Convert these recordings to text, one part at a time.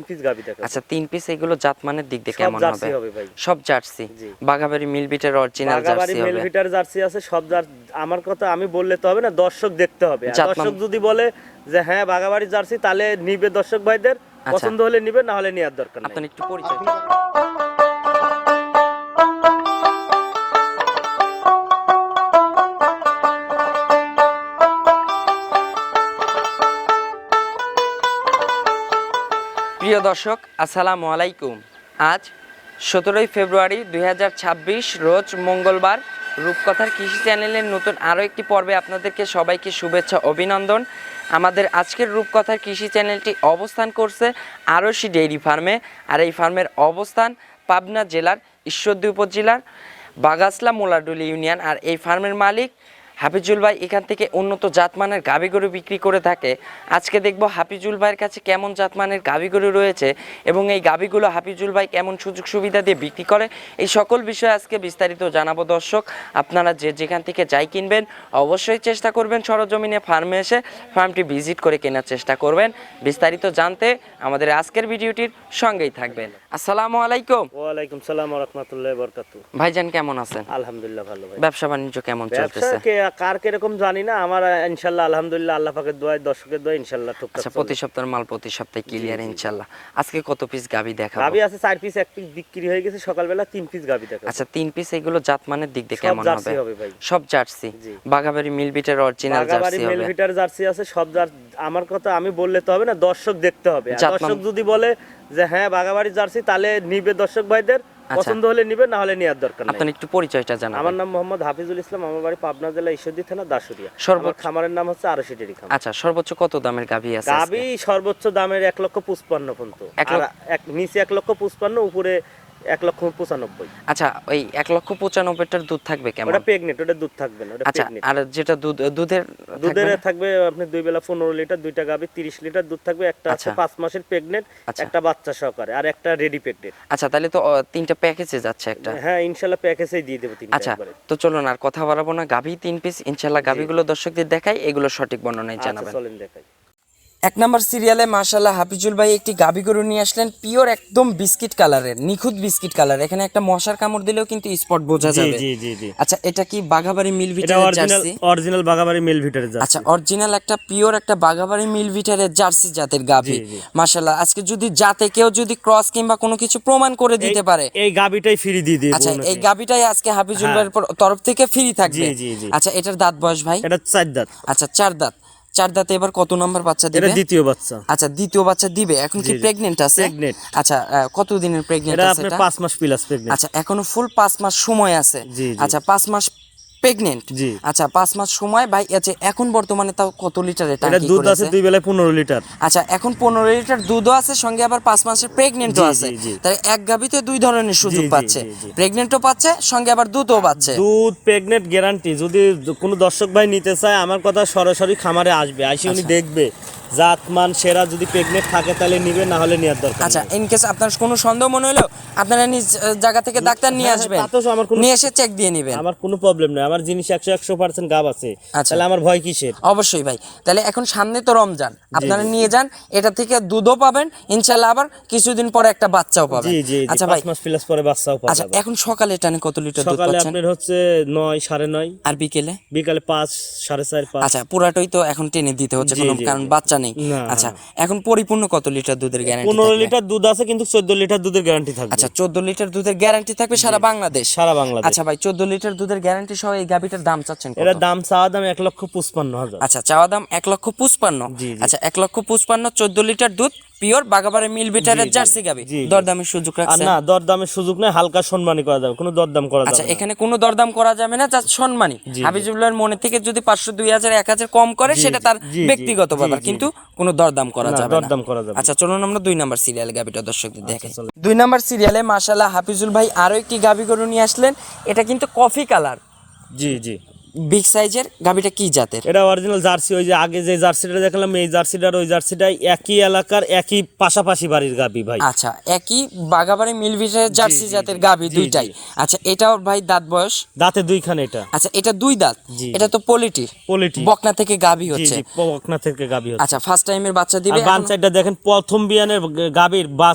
Piece গাবি দেখাবো। আচ্ছা 3 পিস, এগুলো জাতমানের দিক দিয়ে কেমন জার্সি হবে? হবে ভাই, সব জার্সি। জি। বাঘাবাড়ি মিল বিটের অরিজিনাল বাঘাবাড়ি জার্সি হবে। মেল ভিটার জার্সি আছে সব আমার কথা আমি বললে তো হবে না, দর্শক দেখতে হবে। আর জাতমান- দর্শক যদি বলে যে হ্যাঁ বাঘাবাড়ি জার্সি, তাহলে নিবে দর্শক ভাইদের, পছন্দ হলে নিবে, না হলে নেওয়ার দরকার নেই। আপনার একটু পরিচয়। প্রিয় দর্শক আসসালামু আলাইকুম। আজ 17 ফেব্রুয়ারি 2026 রোজ মঙ্গলবার। রূপকথার কৃষি চ্যানেলের নতুন আরও একটি পর্বে আপনাদেরকে সবাইকে শুভেচ্ছা অভিনন্দন। আমাদের আজকের রূপকথার কৃষি চ্যানেলটি অবস্থান করছে আরশি ডেইরি ফার্মে, আর এই ফার্মের অবস্থান পাবনা জেলার ঈশ্বরদী উপজেলার বাগাসলা মোলাডুলি ইউনিয়ন। আর এই ফার্মের মালিক হাফিজুল ভাই এখান থেকে উন্নত জাতমানের গাভী গরু বিক্রি করে থাকে। আজকে দেখব হাফিজুল ভাইয়ের কাছে কেমন জাতমানের গাভী গরু রয়েছে এবং এই গাভীগুলো হাফিজুল ভাই কেমন সুযোগ সুবিধা দিয়ে বিক্রি করে, এই সকল বিষয়ে আজকে বিস্তারিত জানাবো। দর্শক আপনারা যেখান থেকে যাই কিনবেন অবশ্যই চেষ্টা করবেন সরজমিনে ফার্মে এসে ফার্মটি ভিজিট করে কেনার চেষ্টা করবেন। বিস্তারিত জানতে আমাদের আজকের ভিডিওটির সঙ্গেই থাকবেন। আসসালামু আলাইকুম। ওয়ালাইকুম সালাম ওয়া রাহমাতুল্লাহি ওয়া বারাকাতুহু। ভাইজান কেমন আছেন? আলহামদুলিল্লাহ ভালো ভাই। ব্যবসা বাণিজ্য কেমন চলতেছে? কার কিরকম জানি না, আমার ইনশাআল্লাহ আলহামদুলিল্লাহ আল্লাহ পাকের দোয়ায়, দর্শকের দোয়ায় ইনশাআল্লাহ টুকটাক। আচ্ছা প্রতি সপ্তাহের মাল প্রতি সপ্তাহে ক্লিয়ার ইনশাআল্লাহ। আজকে কত পিস গাভী দেখাবো? গাভী আছে 4 পিস, 1 পিস বিক্রি হয়ে গেছে, সকালবেলা 3 পিস গাভী দেখাবো। আচ্ছা 3 পিস, এগুলো জাতমানের দিক দিয়ে সব কেমন জার্সি হবে? হবে ভাই, সব জার্সি। জি। বাঘাবাড়ি মিল বিটের অরিজিনাল বাঘাবাড়ি জার্সি মেল হবে। ভিটার জার্সি আছে সব আমার কথা আমি বললে তো হবে না, দর্শক দেখতে হবে। আর জাতমান- দর্শক যদি বলে যে হ্যাঁ বাঘাবাড়ি জার্সি, তাহলে নিবে দর্শক ভাইদের, পছন্দ হলে নিবে, না হলে নেওয়ার দরকার নেই। আপনার একটু পরিচয়টা জানাবেন। আমার নাম মোহাম্মদ হাফিজুল ইসলাম, আমার বাড়ি পাবনা জেলা ঈশ্বরদী থানা দাসুরিয়া। সর্বোচ্চ- আমার খামারের নাম হচ্ছে আরশি ডেইরি খামার। আচ্ছা সর্বোচ্চ কত দামের গাভী আছে? গাভী সর্বোচ্চ দামের 1,55,000 পর্যন্ত, নিচে 1,55,000, উপরে 1,95,000। আচ্ছা ওই 1,95,000টার দুধ থাকবে কেমন? ওটা প্রেগনেন্ট, ওটা দুধ থাকবে না, ওটা আচ্ছা প্রেগনেন্ট। আর যেটা দুধের দুধের থাকবে আপনি 2 বেলা 15 লিটার, দুইটা গাভী 30 লিটার দুধ থাকবে। একটা আছে 5 মাসের প্রেগনেন্ট, একটা বাচ্চা সহকারে, আর একটা রেডি প্রেগনেন্ট। আচ্ছা তাহলে তো 3টা প্যাকেজে যাচ্ছে একটা। হ্যাঁ ইনশাআল্লাহ প্যাকেজেই দিয়ে দেব 3টা আচ্ছা একবারে। তো চলুন আর কথা বাড়াবো না, গাভী 3 পিস ইনশাআল্লাহ গাভীগুলো দর্শকদের দেখাই, এগুলো সঠিক বর্ণনায় আচ্ছা জানাবেন। চলেন দেখাই। 1 নম্বর সিরিয়ালে মাশাআল্লাহ হাফিজুল ভাই একটি গাভী গরু নিয়ে আসলেন, পিওর একদম বিস্কিট কালারের, নিখুঁত বিস্কিট কালার। এখানে একটা মশার কামড় দিলেও কিন্তু স্পট বোঝা যাবে। জি জি জি। আচ্ছা এটা কি বাঘাবাড়ি মিল এটা ভিটারের জার্সি? অরিজিনাল বাঘাবাড়ি মেল ভিটারের জার্সি। আচ্ছা অরিজিনাল একটা পিওর একটা বাঘাবাড়ি মিল ভিটারের জার্সি জাতের গাভী। মাশাআল্লাহ আজকে যদি জাতে কেউ যদি ক্রস কিংবা কোনো কিছু প্রমাণ করে দিতে পারে, এই গাভীটাই ফ্রি দিয়ে দিই। আচ্ছা এই গাভীটাই আজকে হাফিজুল ভাইয়ের তরফ থেকে ফ্রি থাকবে। জি জি জি। আচ্ছা এটার দাঁত বয়স ভাই? এটা 4 দাঁত। আচ্ছা 4 দাঁত। 4 দাঁতে এবার কত নম্বর বাচ্চা দিবে? এটা দ্বিতীয় বাচ্চা। আচ্ছা দ্বিতীয় বাচ্চা দিবে। এখন কি প্রেগন্যান্ট আছে? প্রেগন্যান্ট। আচ্ছা কত দিনের প্রেগন্যান্ট এটা আছে আপনার এটা? 5 মাস প্লাস প্রেগন্যান্ট। আচ্ছা এখনো ফুল 5 মাস সময় আছে। জি, জি। আচ্ছা 5 মাস প্রেগন্যান্ট। জি। আচ্ছা 5 মাস সময় ভাই। আচ্ছা এখন বর্তমানে তাও কত লিটার এটা এটা কি দুধ করেছে? আছে 2 বেলায় 15 লিটার। আচ্ছা এখন 15 লিটার দুধও আছে, সঙ্গে আবার 5 মাসের প্রেগন্যান্টও জি, আছে। জি, জি। তাহলে এক গাভীতে 2 ধরনের সুযোগ জি, জি, পাচ্ছে, জি, জি। প্রেগন্যান্টও পাচ্ছে সঙ্গে আবার দুধও পাচ্ছে। দুধ প্রেগনেন্ট গ্যারান্টি। যদি কোনো দর্শক ভাই নিতে চায়, আমার কথা সরাসরি খামারে আসবে, আইসে উনি দেখবে জাতমান সেরা। যদি প্রেগনেন্ট থাকে তাহলে নিবে, না হলে নেওয়ার দরকার আচ্ছা নেই। ইন কেস আপনার কোনো সন্দেহ মনে হলো আপনারা নিজ জায়গা থেকে ডাক্তার নিয়ে হ্যাঁ, আসবেন, তাতেও আমার কোনো- নিয়ে এসে চেক দিয়ে নেবেন। আমার কোনো প্রবলেম নেই, আমার জিনিস 100% গাব আছে। আচ্ছা। তাহলে আমার ভয় কিসের? অবশ্যই ভাই। তাহলে এখন সামনে তো রমজান, আপনারা নিয়ে যান, এটা থেকে দুধও পাবেন ইনশাআল্লাহ, আবার কিছুদিন পরে একটা বাচ্চাও পাবেন। জি জি। আচ্ছা ভাই 5 মাস প্লাস পরে বাচ্চাও পাওয়া আচ্ছা যাবে। এখন সকালে টানে কত লিটার দুধ সকালে পাচ্ছেন? আপনার হচ্ছে 9, 9:30। আর বিকেলে? বিকালে 5, 4:30, 5। আচ্ছা পুরাটাই তো এখন টেনে দিতে হচ্ছে, জি, কোনো জি, কারণ জি। বাচ্চা নেই। না, আচ্ছা এখন পরিপূর্ণ কত লিটার দুধের গ্যারান্টি? 15 লিটার দুধ আছে, কিন্তু 14 লিটার দুধের গ্যারান্টি থাকবে। আচ্ছা 14 লিটার দুধের গ্যারান্টি থাকবে সারা বাংলাদেশ? সারা বাংলাদেশ। আচ্ছা ভাই 14 লিটার দুধের গ্যারান্টি সহ এই গাভীটার দাম চাচ্ছেন কত? এর দাম চাওয়া দাম 1,55,000। আচ্ছা চাওয়া দাম 1,55,000। জি, জি। আচ্ছা 1,55,000, 14 লিটার দুধ, পিওর বাঘাবাড়ি মিল বিটারের জার্সি গাভী। জি, জি। দরদামের সুযোগ আর রাখছেন? না, দরদামের সুযোগ নেই, হালকা সম্মানী করা যাবে, কোনো দরদাম করা আচ্ছা যাবে না। এখানে কোনো দরদাম করা যাবে না, জাস্ট সম্মানী। হাবিজুল্লাহর মনে থেকে যদি 500, 2000, 1000 কম করে সেটা তার জি, জি, ব্যক্তিগত জি, ব্যাপার, জি। কিন্তু কোনো দরদাম করা না, যাবে না। দরদাম করা যাবে না। আচ্ছা চলুন আমরা 2 নাম্বার সিরিয়াল গাভীটা দর্শকদের দেখাই। চলো। 2 নাম্বার সিরিয়ালে মাশাআল্লাহ হাফিজুল ভাই আরো একটি গাভী গরু নিয়ে আসলেন। এটা কিন্তু কফি কালার। জি জি। বিগ সাইজের গাবিটা কি জাতের? এটা অরিজিনাল জার্সি, ওই যে আগে যে জার্সিটা দেখলাম এই জার্সিটার ওই জার্সিটাই একই এলাকার একই পাশাপাশি বাড়ির গাবি ভাই। আচ্ছা, একই বাগাবাড়ি মিলভিটারের জার্সি জি, জাতের গাবি জি, দুইটাই। জি। আচ্ছা, এটাও ভাই দাঁত বয়স? দাঁতে দুইখানে এটা। আচ্ছা, এটা দুই দাঁত। জি, এটা তো পলিটি পোলিটি বকনা থেকে গাবি জি হচ্ছে। জি বকনা থেকে গাবি হচ্ছে। আচ্ছা, ফার্স্ট টাইমের বাচ্চা আর দিবে। বান সাইডটা দেখেন প্রথম বিয়ানের গাবির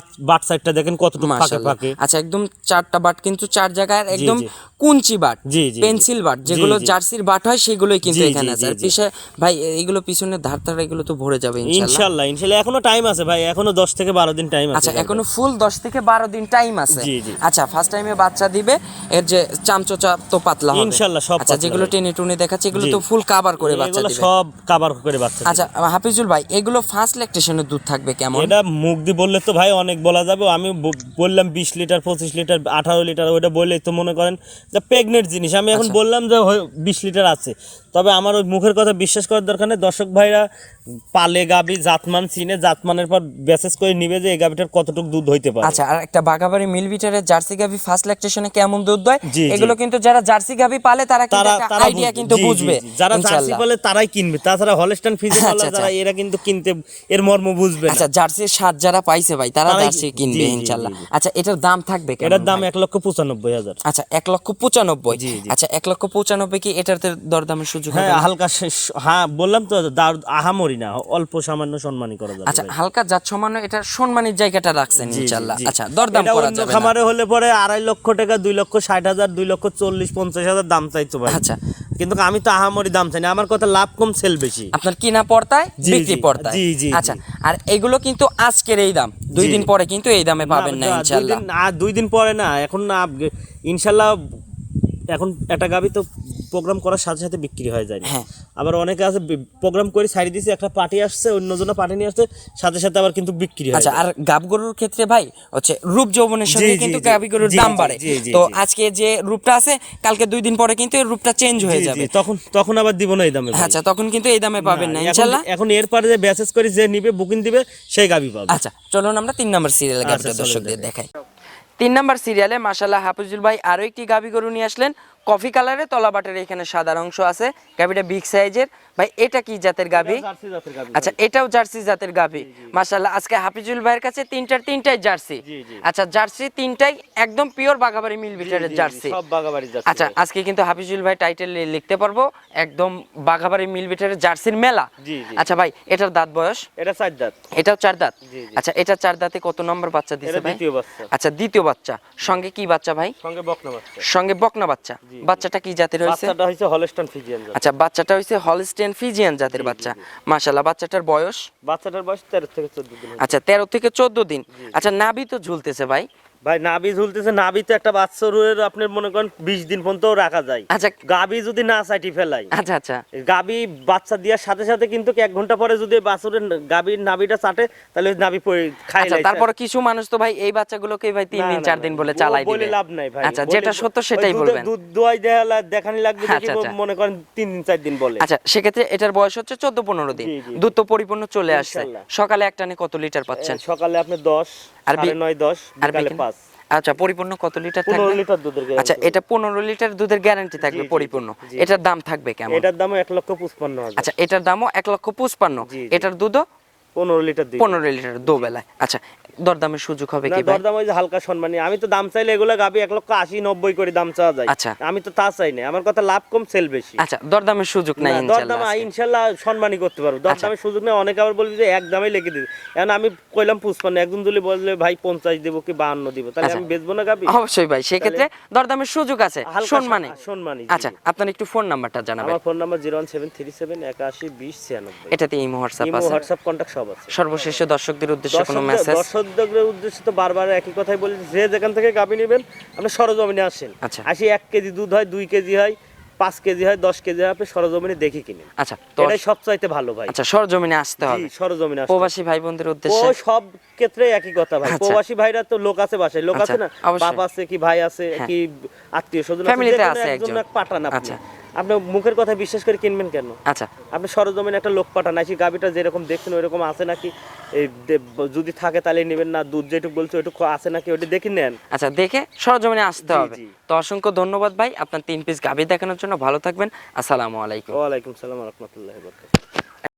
বাট সাইডটা দেখেন কতটুকু ফাঁকে মাশাআল্লাহ। ফাঁকে। আচ্ছা, একদম চারটা বাট কিন্তু চার জায়গায় একদম জি। কুঞ্চি বাট, জি, জি, পেন্সিল বাট, জি, যেগুলো জি। জার্সির বাট হয় সেগুলোই কিন্তু জি, এখানে জি, আছে। আর জি, জি। পিছে ভাই এগুলো পিছনের ধার ধার এগুলো তো ভরে যাবে ইনশাআল্লাহ। ইনশাআল্লাহ ইনশাআল্লাহ এখনো টাইম আছে ভাই, এখনো 10 থেকে 12 দিন টাইম আছে। আচ্ছা, এখনো ফুল 10 থেকে 12 দিন টাইম আছে। জি, জি। আচ্ছা, ফার্স্ট টাইমে বাচ্চা দিবে, এর যে চামচোচা তো পাতলা হবে ইনশাআল্লাহ সব আচ্ছা, পাতলা যেগুলো হবে। টেনে টুনে দেখাচ্ছে এগুলো জি। তো ফুল কভার করে বাচ্চা এগুলো দিবে। সব কভার করে বাচ্চা দিবে। আচ্ছা হাফিজুল ভাই, এগুলো ফার্স্ট ল্যাকটেশনের দুধ থাকবে কেমন? এটা মুখ দিয়ে বললে তো ভাই অনেক বলা যাবে। আমি বললাম 20 লিটার 25 লিটার 18 লিটার, ওইটা বললেই তো মনে করেন যে প্রেগনেন্ট জিনিস। আমি এখন আচ্ছা। বললাম যে 20 লিটার আছে, তবে আমার ওই মুখের কথা বিশ্বাস করার দরকার নেই। দর্শক ভাইরা পালে গাবি জাতমান চিনে, জাতমানের পর বেসেস করে নিবে যে এই গাবিটার কতটুকু দুধ হইতে পারে। আচ্ছা, আর একটা বাগাবাড়ি মিলভিটারের জার্সি গাভি ফার্স্ট ল্যাকটেশনে কেমন দুধ দেয় জি, জি। এগুলো কিন্তু যারা জার্সি গাভি পালে তারা কিন্তু তারা একটা তারা আইডিয়া বুঝবে। কিন্তু জি, জি, বুঝবে জি। যারা জার্সি ইনশাআল্লাহ। বলে তারাই কিনবে, তাছাড়া হলস্টাইন ফ্রিজিয়ান আচ্ছা, যারা এরা কিন্তু কিনতে এর মর্ম বুঝবে না। আচ্ছা, জার্সির স্বাদ যারা পাইছে ভাই তারা তারাই- জার্সি কিনবে জি, জি, ইনশাআল্লাহ। জি, জি। আচ্ছা, এটার দাম থাকবে কেমন? এটার দাম ভাই? 1,95,000। আচ্ছা, 1,95,000। জি, জি। আচ্ছা, 1,95,000 কি এটাতে দরদামের সুযোগ হবে? হ্যাঁ হালকা হ্যাঁ বললাম তো আহামরি না, অল্প সামান্য সম্মানই করা যাবে। আচ্ছা, ভাই। হালকা জাত সমান্য এটা সম্মানির জায়গাটা রাখছেন জি, জি, ইনশাআল্লাহ। জি। আচ্ছা, দরদাম এটা করা অন্য যাবে না। খামারে হলে পরে 2.5 লক্ষ টাকা, 2,60,000, 2,40,50,000 দাম চাইতো ভাই। আচ্ছা। কিন্তু আমি তো আহামরি দাম চাই না, আমার কথা লাভ কম সেল বেশি। আপনার কিনা পড়তায় জি, বিক্রি জি, পড়তায়। জি, জি, আচ্ছা, আর এগুলো কিন্তু আজকের এই দাম, 2 জি। দিন পরে কিন্তু এই দামে পাবেন না ইনশাআল্লাহ। 2 দিন পরে না, এখন না ইনশাল্লাহ। এখন একটা গাবি তো প্রোগ্রাম করার সাথে সাথে বিক্রি হয়ে যায় না। হ্যাঁ। আবার অনেকে আছে প্রোগ্রাম করে সাইড দিয়েছে, একটা পার্টি আসছে, অন্যজনের পার্টি নিয়ে আসছে, সাথে সাথে আবার কিন্তু বিক্রি হয়। আচ্ছা, আর গাব গরুর ক্ষেত্রে ভাই হচ্ছে রূপ যৌবনের সঙ্গে জি, কিন্তু জি, গাবি গরুর জি, দাম জি, বাড়ে। জি, জি, তো জি। আজকে যে রূপটা আছে কালকে 2 দিন পরে কিন্তু এর রূপটা চেঞ্জ হয়ে যাবে। তখন আবার দিব না এই দামে ভাই। আচ্ছা, তখন কিন্তু এই দামে পাবেন না এখন- ইনশাআল্লাহ। এখন এরপরে যে মেসেজ করে যে নিবে বুকিং দিবে সেই গাবি পাবে। আচ্ছা, চলুন আমরা 3 নম্বর সিরিয়ালে গাবিটা চলুন দর্শকদের দেখাই। 3 নম্বর সিরিয়ালে মাশাআল্লাহ হাফিজুল ভাই আরো একটি গাবি গরু নিয়ে আসলেন। কফি কালারে তলাবাটের এখানে সাদা অংশ আছে। গাবিটা বিগ সাইজের। ভাই এটা কি জাতের গাবি? জার্সি জাতের গাবি। আচ্ছা, এটাও জার্সি জাতের গাবি। মাশাআল্লাহ আজকে হাফিজুল ভাইয়ের কাছে তিনটাই জার্সি। জি, জি। আচ্ছা, জার্সি তিনটাই একদম পিওর বাগাবাড়ি মিলভিটারের জার্সি। সব বাগাবাড়ির জার্সি। আচ্ছা, আজকে কিন্তু হাফিজুল ভাই টাইটেল লিখতে পারবো একদম বাঘাবাড়ি মিলভিটারের জার্সির মেলা। জি, জি। আচ্ছা ভাই, এটার দাঁত বয়স? এটা 4 দাঁত। এটাও 4 দাঁত। জি, জি। আচ্ছা, এটা 4 দাঁতে কত নম্বর বাচ্চা দিছে এটা ভাই? দ্বিতীয় বাচ্চা। আচ্ছা, দ্বিতীয় বাচ্চা। সঙ্গে কি বাচ্চা ভাই? সঙ্গে বকনা বাচ্চা। সঙ্গে বকনা বাচ্চা। জি, জি। বাচ্চাটা কি জাতের হয়েছে? বাচ্চাটা হইছে হলস্টাইন ফ্রিজিয়ান জাত। আচ্ছা, বাচ্চাটা হইছে হলস্টেইন ফ্রিজিয়ান জাতের বাচ্চা। মাশাআল্লাহ, বাচ্চাটার বয়স? বাচ্চাটার বয়স 13 থেকে 14 দিন। আচ্ছা, 13 থেকে 14 দিন। আচ্ছা, নাভি তো ঝুলতেছে ভাই। ভাই নাভি ঝুলতেছে, নাভিতে একটা বাচ্চার আপনি মনে করেন 20 দিন পর্যন্ত রাখা যায়। আচ্ছা গাবি যদি না চাইটি ফেলাই, আচ্ছা আচ্ছা গাবি বাচ্চা দেওয়ার সাথে সাথে কিন্তু 1 ঘন্টা পরে যদি বাছুরের গাবির নাভিটা চাটে তাহলে ওই নাভি খাই আচ্ছা, তারপরে কিছু মানুষ তো ভাই এই বাচ্চাগুলোকে ভাই 3 দিন 4 দিন বলে চালাই বলে দিবে। লাভ নাই ভাই। আচ্ছা, যেটা সত্য সেটাই বলবেন। দুধ দোয়াই দেখানি লাগবে দেখি আচ্ছা, আচ্ছা। মনে করেন 3 দিন 4 দিন বলে। আচ্ছা, সেক্ষেত্রে এটার বয়স হচ্ছে 14-15 দিন। জি, জি। দুধ তো পরিপূর্ণ চলে আসছে। ইনশাআল্লাহ। সকালে এক টানে কত লিটার পাচ্ছেন? সকালে আপনি 10, আর 9:30, 10, আর বিকালে বিকেলে? 5। আচ্ছা, পরিপূর্ণ কত লিটার 15 থাকবে? লিটার দুধের guarantee। আচ্ছা, এটা 15 লিটার দুধের গ্যারান্টি থাকবে জি, জি, পরিপূর্ণ। জি। এটার দাম থাকবে কেমন? এটার দাম 1,55,000। আচ্ছা, এটার দামও 1,55,000। জি, জি। এটার দুধও 15 লিটার দিই। 15 লিটার দুবেলায়। আচ্ছা, দরদামের সুযোগ হবে না কি ভাই? দরদাম ওই যে হালকা সম্মানী। আমি তো দাম চাইলে এগুলা গাবি 1,80,90 করে দাম চাওয়া যায়। আচ্ছা। আমি তো তা চাই না, আমার কথা লাভ কম সেল বেশি। আচ্ছা, দরদামের সুযোগ নাই না, ইনশাআল্লাহ দরদাম আজকে। ইনশাল্লাহ সম্মানই করতে পারবো। দরদামের সুযোগ নেই। অনেকে আবার বলবে যে এক দামে লিখে দিবে। এখন আমি কইলাম 55, একজন যদি বললে ভাই 50 দেবো কি 52 দিব, তাহলে আচ্ছা। আমি বেচবো না গাবি। অবশ্যই ভাই, সেক্ষেত্রে দরদামের সুযোগ আছে হালকা সম্মানে। সম্মানী। আচ্ছা, আপনার একটু ফোন নাম্বারটা জানাবেন। আমার ফোন নাম্বার 01737 81 20 96। এটাতে ইমো হোয়াটসঅ্যাপ ইমো আছে। হোয়াটসঅ্যাপ কন্টাক্ট সব আছে। সর্বশেষ দর্শকদের উদ্দেশ্যে কোনো মেসেজ? দর্শকদের উদ্দেশ্যে তো বারবার একই কথাই বলি, যে যেখান থেকে গাবি নেবেন আপনি সরজমিনে আসেন। আচ্ছা। আসি 1 কেজি দুধ হয়, 2 কেজি হয়, 5 কেজি হয়, 10 কেজি হয়, আপনি সরজমিনে দেখে কিনেন। আচ্ছা, তো এটাই সবচাইতে ভালো ভাই। আচ্ছা, সরজমিনে আসতে জি, হবে। সরজমিনে আসতে হবে। প্রবাসী ভাই বোনদের ও উদ্দেশ্যে সব ক্ষেত্রে একই কথা ভাই। আচ্ছা। প্রবাসী ভাইরা তো লোক আছে বাসায়, লোক আচ্ছা, আছে না, অবশ্যই। বাপ আছে কি ভাই আছে হ্যাঁ। কি আত্মীয় স্বজন ফ্যামিলিতে আছে একজন একজন। পাঠান আপনি। আচ্ছা। আপনি মুখের কথা বিশ্বাস করে কিনবেন কেন? আচ্ছা আপনি সরজমিনে একটা লোক পাঠান, আসি গাবিটা যেরকম দেখছেন ওইরকম আছে নাকি, এই যদি থাকে তাহলে নেবেন, না দুধ যেটুকু বলছে ওইটুকু আছে নাকি ওইটা দেখে নেন। আচ্ছা, দেখে সরজমিনে আসতে জি, হবে। জি। তো অসংখ্য ধন্যবাদ ভাই আপনার 3 পিস গাভী দেখানোর জন্য। ভালো থাকবেন। আসসালামু আলাইকুম। ওয়ালাইকুম সালাম রহমতুল্লাহ বরকাত।